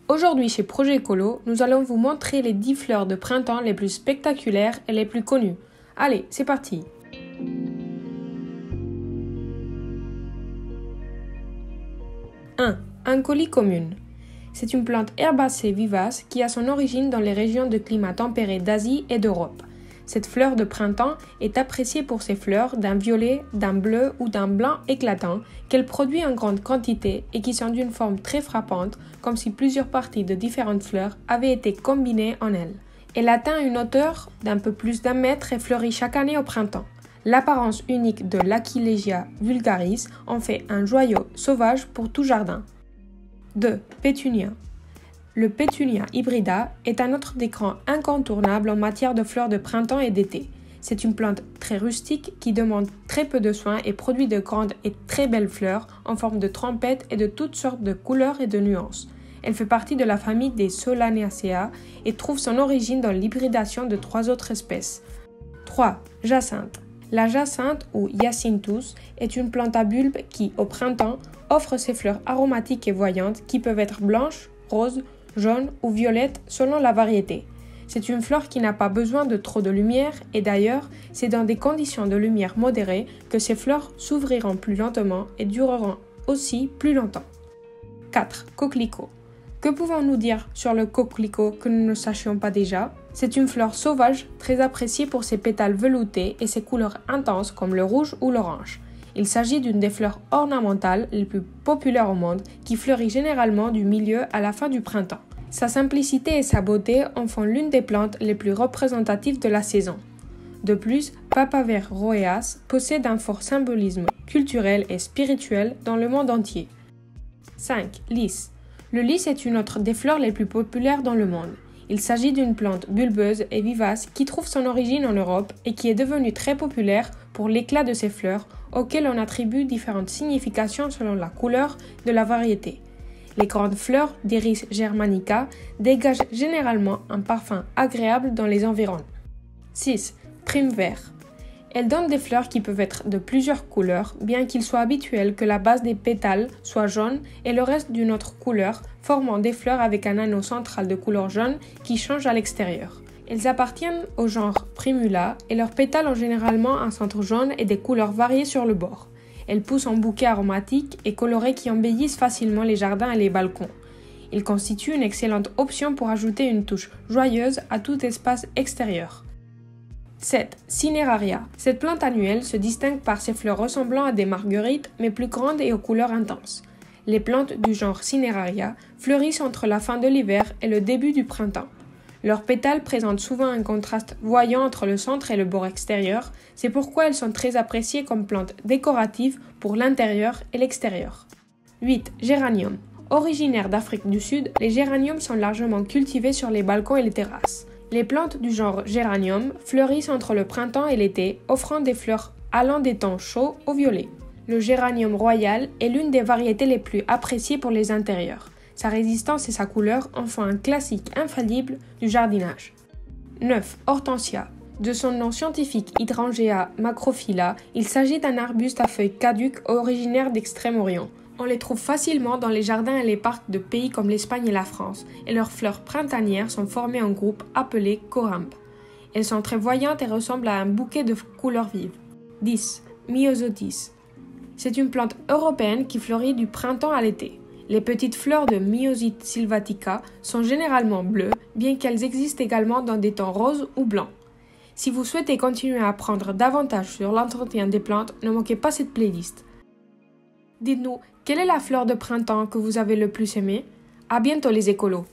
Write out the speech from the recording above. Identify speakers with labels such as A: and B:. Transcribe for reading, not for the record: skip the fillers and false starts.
A: Aujourd'hui chez Projet Écolo, nous allons vous montrer les 10 fleurs de printemps les plus spectaculaires et les plus connues. Allez, c'est parti! 1. Ancoli commune. C'est une plante herbacée vivace qui a son origine dans les régions de climat tempéré d'Asie et d'Europe. Cette fleur de printemps est appréciée pour ses fleurs d'un violet, d'un bleu ou d'un blanc éclatant qu'elle produit en grande quantité et qui sont d'une forme très frappante, comme si plusieurs parties de différentes fleurs avaient été combinées en elle. Elle atteint une hauteur d'un peu plus d'1 mètre et fleurit chaque année au printemps. L'apparence unique de l'Aquilegia vulgaris en fait un joyau sauvage pour tout jardin. 2. Pétunia. Le Pétunia hybrida est un autre des grands incontournables en matière de fleurs de printemps et d'été. C'est une plante très rustique qui demande très peu de soins et produit de grandes et très belles fleurs en forme de trompettes et de toutes sortes de couleurs et de nuances. Elle fait partie de la famille des Solanaceae et trouve son origine dans l'hybridation de 3 autres espèces. 3. Jacinthe. La jacinthe ou Hyacinthus est une plante à bulbe qui, au printemps, offre ses fleurs aromatiques et voyantes qui peuvent être blanches, roses, jaunes ou violettes selon la variété. C'est une fleur qui n'a pas besoin de trop de lumière et d'ailleurs, c'est dans des conditions de lumière modérées que ces fleurs s'ouvriront plus lentement et dureront aussi plus longtemps. 4. Coquelicot. Que pouvons-nous dire sur le coquelicot que nous ne sachions pas déjà? C'est une fleur sauvage très appréciée pour ses pétales veloutés et ses couleurs intenses comme le rouge ou l'orange. Il s'agit d'une des fleurs ornementales les plus populaires au monde qui fleurit généralement du milieu à la fin du printemps. Sa simplicité et sa beauté en font l'une des plantes les plus représentatives de la saison. De plus, Papaver rhoeas possède un fort symbolisme culturel et spirituel dans le monde entier. 5. Lys. Le lys est une autre des fleurs les plus populaires dans le monde. Il s'agit d'une plante bulbeuse et vivace qui trouve son origine en Europe et qui est devenue très populaire pour l'éclat de ses fleurs, auxquelles on attribue différentes significations selon la couleur de la variété. Les grandes fleurs d'Iris germanica dégagent généralement un parfum agréable dans les environs. 6. Prime vert. Elle donne des fleurs qui peuvent être de plusieurs couleurs, bien qu'il soit habituel que la base des pétales soit jaune et le reste d'une autre couleur, formant des fleurs avec un anneau central de couleur jaune qui change à l'extérieur. Elles appartiennent au genre Primula et leurs pétales ont généralement un centre jaune et des couleurs variées sur le bord. Elles poussent en bouquets aromatiques et colorés qui embellissent facilement les jardins et les balcons. Ils constituent une excellente option pour ajouter une touche joyeuse à tout espace extérieur. 7. Cineraria. Cette plante annuelle se distingue par ses fleurs ressemblant à des marguerites mais plus grandes et aux couleurs intenses. Les plantes du genre Cineraria fleurissent entre la fin de l'hiver et le début du printemps. Leurs pétales présentent souvent un contraste voyant entre le centre et le bord extérieur, c'est pourquoi elles sont très appréciées comme plantes décoratives pour l'intérieur et l'extérieur. 8. Géranium. Originaires d'Afrique du Sud, les géraniums sont largement cultivés sur les balcons et les terrasses. Les plantes du genre géranium fleurissent entre le printemps et l'été, offrant des fleurs allant des tons chauds au violet. Le géranium royal est l'une des variétés les plus appréciées pour les intérieurs. Sa résistance et sa couleur en font un classique infaillible du jardinage. 9. Hortensia. De son nom scientifique Hydrangea macrophylla, il s'agit d'un arbuste à feuilles caduques originaire d'Extrême-Orient. On les trouve facilement dans les jardins et les parcs de pays comme l'Espagne et la France, et leurs fleurs printanières sont formées en groupes appelés corymbes. Elles sont très voyantes et ressemblent à un bouquet de couleurs vives. 10. Myosotis. C'est une plante européenne qui fleurit du printemps à l'été. Les petites fleurs de Myosite sylvatica sont généralement bleues, bien qu'elles existent également dans des tons roses ou blancs. Si vous souhaitez continuer à apprendre davantage sur l'entretien des plantes, ne manquez pas cette playlist. Dites-nous, quelle est la fleur de printemps que vous avez le plus aimée? À bientôt les écolos!